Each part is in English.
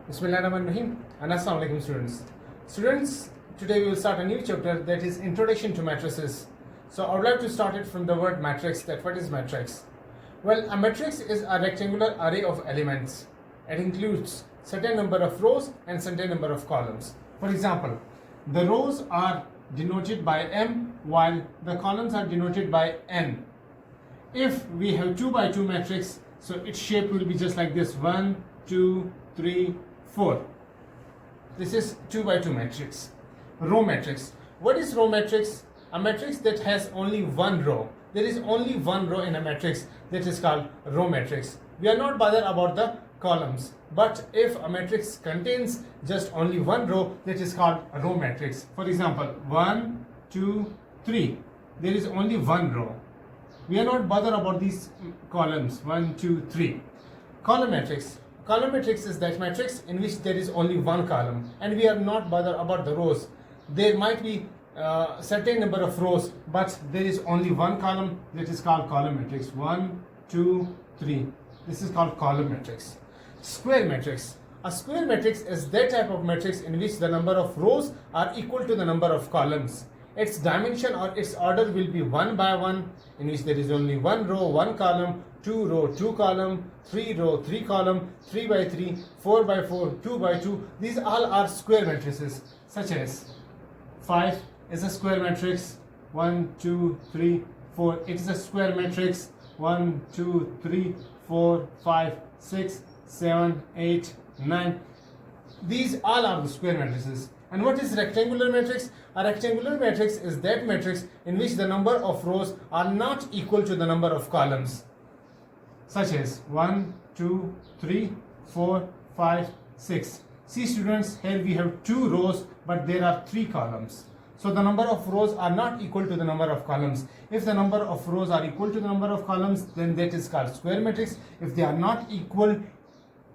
Bismillahirrahmanirrahim and Assalamu alaikum students. Students, today we will start a new chapter that is Introduction to Matrices. So I would like to start it from the word matrix. That what is matrix? Well, a matrix is a rectangular array of elements. It includes certain number of rows and certain number of columns. For example, the rows are denoted by M while the columns are denoted by N. If we have 2 by 2 matrix, so its shape will be just like this: 1, 2, 3, 4. This is 2 by 2 matrix. Row matrix. What is row matrix? A matrix that has only one row. There is only one row in a matrix, that is called row matrix. We are not bothered about the columns, but if a matrix contains just only one row, that is called a row matrix. For example, 1, 2, 3. There is only one row. We are not bothered about these columns: 1, 2, 3. Column matrix. Column matrix is that matrix in which there is only one column, and we are not bothered about the rows. There might be certain number of rows, but there is only one column. That is called column matrix. 1, 2, 3. This is called column matrix. Square matrix. A square matrix is that type of matrix in which the number of rows are equal to the number of columns. Its dimension or its order will be 1 by 1, in which there is only one row, one column, 2 row, 2 column, 3 row, 3 column, 3 by 3, 4 by 4, 2 by 2. These all are square matrices, such as 5 is a square matrix. 1, 2, 3, 4. It is a square matrix. 1, 2, 3, 4, 5, 6, 7, 8, 9. These all are the square matrices. And what is rectangular matrix? A rectangular matrix is that matrix in which the number of rows are not equal to the number of columns, such as 1, 2, 3, 4, 5, 6. See students, here we have 2 rows, but there are 3 columns. So the number of rows are not equal to the number of columns. If the number of rows are equal to the number of columns, then that is called square matrix. If they are not equal,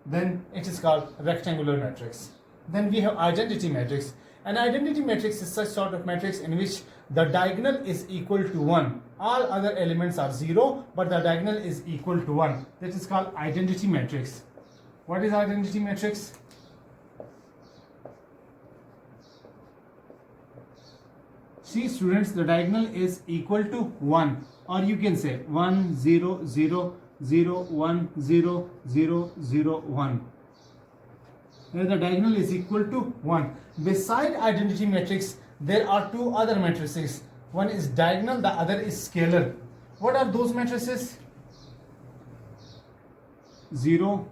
then it is called rectangular matrix. Then we have identity matrix. An identity matrix is such sort of matrix in which the diagonal is equal to 1. All other elements are 0, but the diagonal is equal to 1. That is called identity matrix. What is identity matrix? See students, the diagonal is equal to 1, or you can say 1, 0, 0, 0, 1, 0, 0, 0, 1. Where the diagonal is equal to 1. Beside identity matrix, there are 2 other matrices. One is diagonal, the other is scalar. What are those matrices? 2, 0,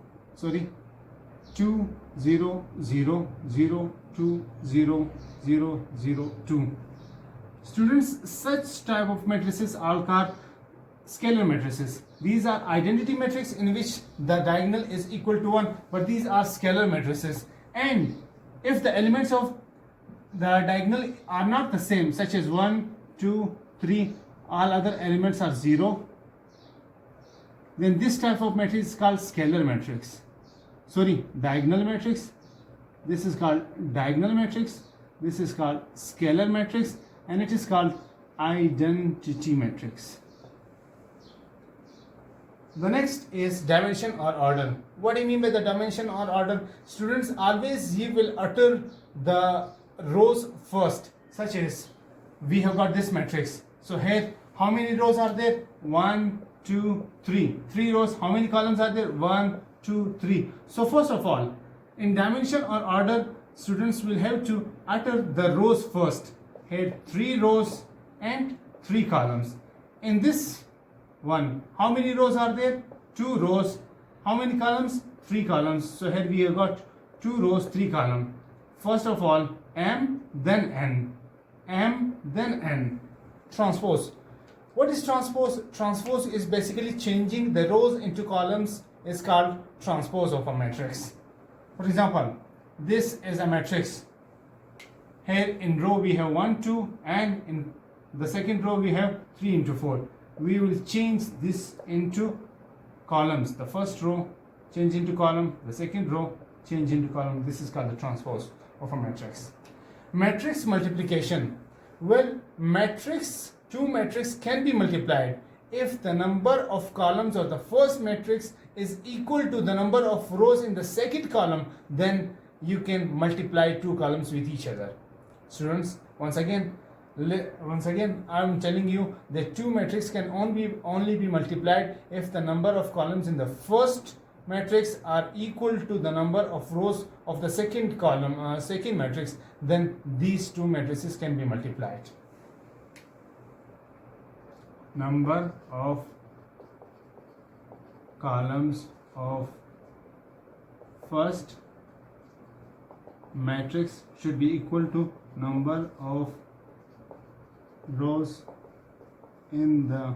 0, 0, 0, 2, 0, 0, 0, 2. Students, such type of matrices are called scalar matrices. These are identity matrix in which the diagonal is equal to 1, but these are scalar matrices. And if the elements of the diagonal are not the same, such as 1, 2, 3, all other elements are 0, then this type of matrix is called scalar matrix. Diagonal matrix. This is called diagonal matrix. This is called scalar matrix, and it is called identity matrix. The next is dimension or order. What do you mean by the dimension or order? Students, always you will utter the rows first, such as we have got this matrix. So here, how many rows are there? 1, 2, 3. 3 rows. How many columns are there? 1, 2, 3. So first of all, in dimension or order, students will have to utter the rows first. Here 3 rows and 3 columns. In this one, how many rows are there? 2 rows. How many columns? 3 columns. So here we have got 2 rows, 3 columns. First of all, M, then N. M, then N. Transpose. What is transpose? Transpose is basically changing the rows into columns, is called transpose of a matrix. For example, this is a matrix. Here in row we have 1, 2, and in the second row we have 3 into 4. We will change this into columns. The first row change into column, the second row change into column. This is called the transpose of a matrix. Matrix multiplication. Well, two matrices can be multiplied if the number of columns of the first matrix is equal to the number of rows in the second column, then you can multiply two columns with each other. Students, once again I'm telling you that two matrices can only be multiplied if the number of columns in the first matrix are equal to the number of rows of the second column, second matrix. Then these two matrices can be multiplied. Number of columns of first matrix should be equal to number of rows in the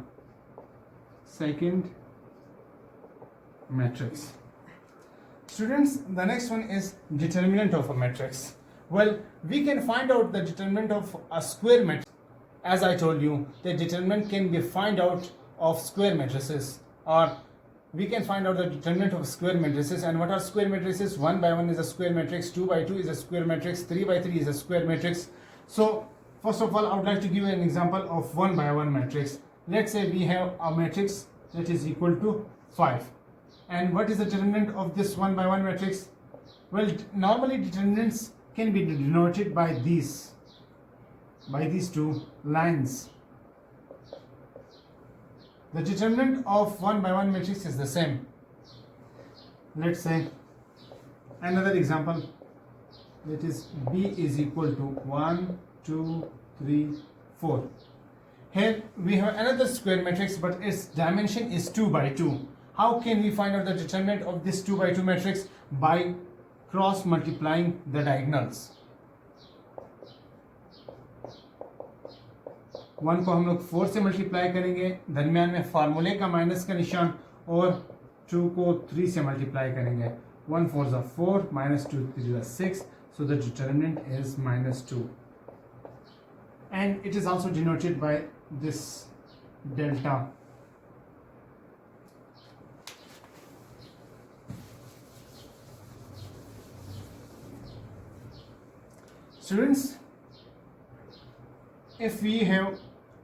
second matrix. Students, the next one is determinant of a matrix. Well, we can find out the determinant of a square matrix. As I told you, the determinant can be found out of square matrices, or we can find out the determinant of square matrices. And what are square matrices? 1 by 1 is a square matrix, 2 by 2 is a square matrix, 3 by 3 is a square matrix. So first of all, I would like to give you an example of 1 by 1 matrix. Let's say we have a matrix that is equal to 5. And what is the determinant of this 1 by 1 matrix? Well, normally determinants can be denoted by these two lines. The determinant of 1 by 1 matrix is the same. Let's say another example, that is B is equal to 1, 2, 3, 4. Here we have another square matrix, but its dimension is 2 by 2. How can we find out the determinant of this 2 by 2 matrix? By cross multiplying the diagonals. 1 को हम लोग 4 से multiply करेंगे, दरमियान में फार्मूले का minus का निशान, और 2 को 3 से मल्टीप्लाई करेंगे. 1 4 is 4, minus 2 3 is 6, so the determinant is -2. And it is also denoted by this delta. Students, if we have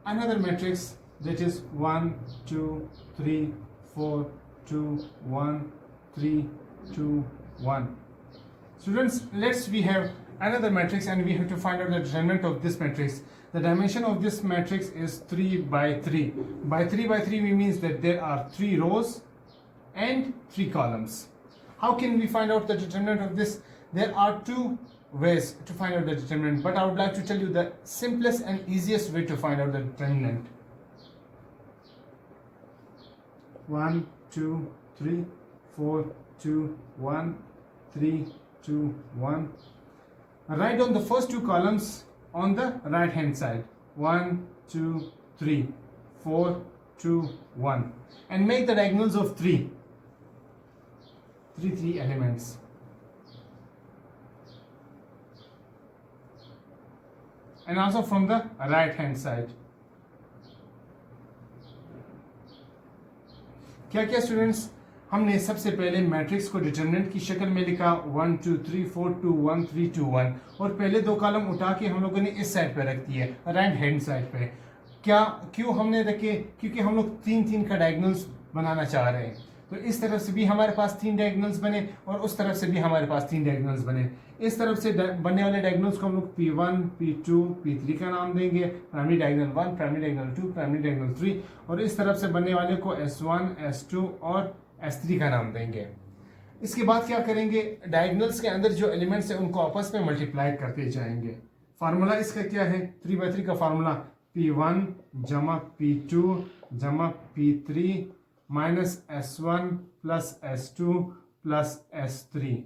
another matrix that is 1, 2, 3, 4, 2, 1, 3, 2, 1. Students, we have another matrix and we have to find out the determinant of this matrix. The dimension of this matrix is 3 by 3. By 3 by 3 means that there are 3 rows and 3 columns. How can we find out the determinant of this? There are two ways to find out the determinant, but I would like to tell you the simplest and easiest way to find out the determinant. 1, 2, 3, 4, 2, 1, 3, 2, 1. Write down the first two columns on the right hand side. 1, 2, 3, 4, 2, 1. And make the diagonals of 3 elements. And also from the right hand side. क्या क्या students, हमने सबसे पहले matrix को determinant की शक्ल में लिखा 1 2 3 4 2 1 3 2 1, और पहले दो कॉलम उठा के हम लोगों ने इस साइड पे रख दिए, राइट हैंड साइड पे. क्यों हमने रखे? क्योंकि हम लोग 3 का डायगोनल्स बनाना चाह रहे हैं. तो इस तरफ से भी हमारे पास 3 डायगोनल्स बने और उस तरफ से भी हमारे पास 3 डायगोनल्स बने. इस तरफ से बनने वाले डायगोनल्स को हम लोग P1, P2, P3 का नाम देंगे. Primary diagonal 1, primary diagonal 2, primary diagonal 3, और इस तरफ से बनने वाले को S1, S2 और S3 का नाम देंगे. इसके बाद क्या करेंगे? डायगोनल्स के अंदर जो एलिमेंट्स हैं उनको आपस में मल्टीप्लाई करते जाएंगे. फार्मूला इसका क्या है? 3 by 3 का फार्मूला P1 जमा P2 जमा P3 minus S1 plus S2 plus S3.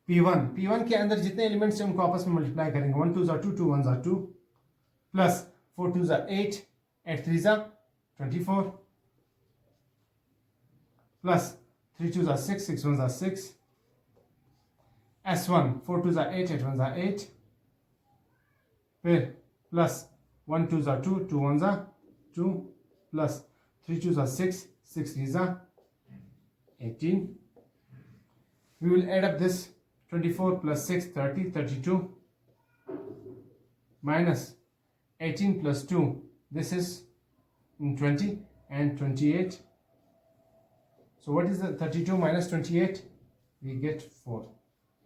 P1 के अंदर जितने एलिमेंट्स हैं उनको आपस में मल्टीप्लाई करेंगे. 1 2 2 2 1 2 प्लस 4 2 8 8 3 24 प्लस 3 2 6 6 1 6. S1 4 2 8 8 1 8, फिर plus 1 2 2 2 1 2 plus 3 2 6 6 3 18. We will add up this. 24 plus 6 30 32 minus 18 plus 2, this is 20, and 28 So what is the 32 minus 28? We get 4.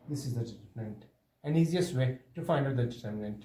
This is the determinant. An easiest way to find out the determinant.